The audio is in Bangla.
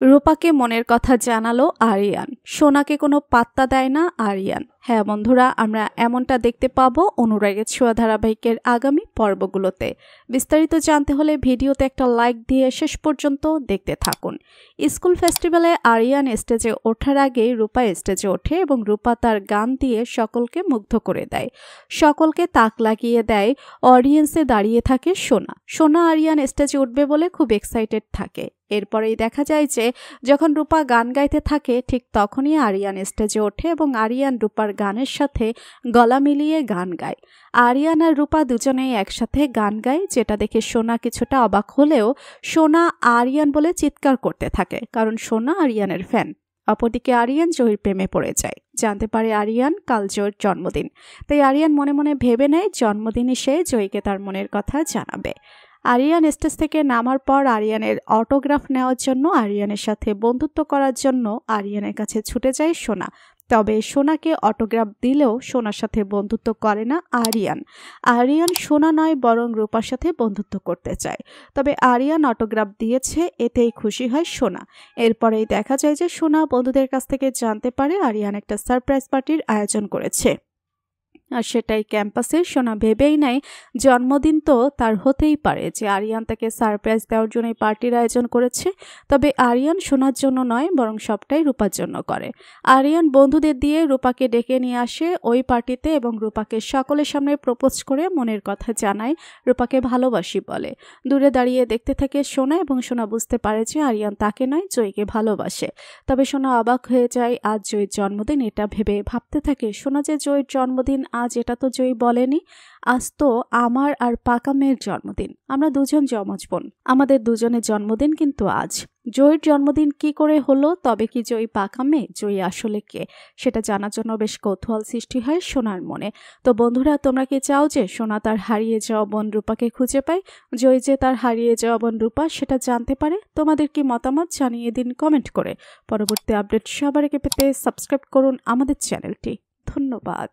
রূপাকে মনের কথা জানালো আরিয়ান। সোনাকে কোনো পাত্তা দেয় না আরিয়ান। হ্যাঁ বন্ধুরা, আমরা এমনটা দেখতে পাবো অনুরাগের ছোঁয়া ধারাবাহিকের আগামী পর্বগুলোতে। বিস্তারিত জানতে হলে ভিডিওতে একটা লাইক দিয়ে শেষ পর্যন্ত দেখতে থাকুন। স্কুল ফেস্টিভ্যালে আরিয়ান স্টেজে ওঠার আগেই রূপা স্টেজে ওঠে এবং রূপা তার গান দিয়ে সকলকে মুগ্ধ করে দেয়। সকলকে তাক লাগিয়ে দেয়। অডিয়েন্সে দাঁড়িয়ে থাকে সোনা। সোনা আরিয়ান স্টেজে উঠবে বলে খুব এক্সাইটেড থাকে। এরপরেই দেখা যায় যে যখন রূপা গান গাইতে থাকে ঠিক তখনই আরিয়ান স্টেজে ওঠে এবং আরিয়ান রূপার গানের সাথে গলা মিলিয়ে গান গায়। আরিয়ান আর রূপা দুজনেই একসাথে গান গায়, যেটা দেখে সোনা কিছুটা অবাক হলেও সোনা আরিয়ান বলে চিৎকার করতে থাকে, কারণ সোনা আরিয়ানের ফ্যান। অপরদিকে আরিয়ান জহির প্রেমে পড়ে যায়। জানতে পারে আরিয়ান কাল জয়ের জন্মদিন, তাই আরিয়ান মনে মনে ভেবে নেয় জন্মদিনে সে জয়ীকে তার মনের কথা জানাবে। আরিয়ান স্টেজ থেকে নামার পর আরিয়ানের অটোগ্রাফ নেওয়ার জন্য, আরিয়ানের সাথে বন্ধুত্ব করার জন্য আরিয়ানের কাছে ছুটে যায় সোনা। তবে সোনাকে অটোগ্রাফ দিলেও সোনার সাথে বন্ধুত্ব করে না আরিয়ান। আরিয়ান সোনা নয় বরং রূপার সাথে বন্ধুত্ব করতে চায়। তবে আরিয়ান অটোগ্রাফ দিয়েছে, এতেই খুশি হয় সোনা। এরপরেই দেখা যায় যে সোনা বন্ধুদের কাছ থেকে জানতে পারে আরিয়ান একটা সারপ্রাইজ পার্টির আয়োজন করেছে। আর সেটাই ক্যাম্পাসে। সোনা ভেবেই নেয় জন্মদিন তো তার হতেই পারে যে আরিয়ান তাকে সারপ্রাইজ দেওয়ার জন্য পার্টির আয়োজন করেছে। তবে আরিয়ান সোনার জন্য নয় বরং সবটাই রূপার জন্য করে। আরিয়ান বন্ধুদের দিয়ে রূপাকে ডেকে নিয়ে আসে ওই পার্টিতে এবং রূপাকে সকলের সামনে প্রপোজ করে মনের কথা জানায়, রূপাকে ভালোবাসি বলে। দূরে দাঁড়িয়ে দেখতে থাকে সোনা এবং সোনা বুঝতে পারে যে আরিয়ান তাকে নয় জয়ীকে ভালোবাসে। তবে সোনা অবাক হয়ে যায় আজ জয়ীর জন্মদিন, এটা ভেবে ভাবতে থাকে সোনা যে জয়ীর জন্মদিন আজ, এটা তো জয়ী বলেনি। আজ তো আমার আর পাকা মেয়ের জন্মদিন, আমরা দুজন যমজ বোন, আমাদের দুজনের জন্মদিন কিন্তু আজ। জয়ীর জন্মদিন কি করে হলো? তবে কি জয়ী পাকা মেয়ে? জয়ী আসলে কে? সেটা জানার জন্য বেশ কৌতূহল সৃষ্টি হয় সোনার মনে। তো বন্ধুরা, তোমরা কি চাও যে সোনা তার হারিয়ে যাওয়া বোন রূপাকে খুঁজে পায়, জয়ী যে তার হারিয়ে যাওয়া বোন রূপা সেটা জানতে পারে? তোমাদের কি মতামত জানিয়ে দিন কমেন্ট করে। পরবর্তী আপডেট সবার আগে পেতে সাবস্ক্রাইব করুন আমাদের চ্যানেলটি। ধন্যবাদ।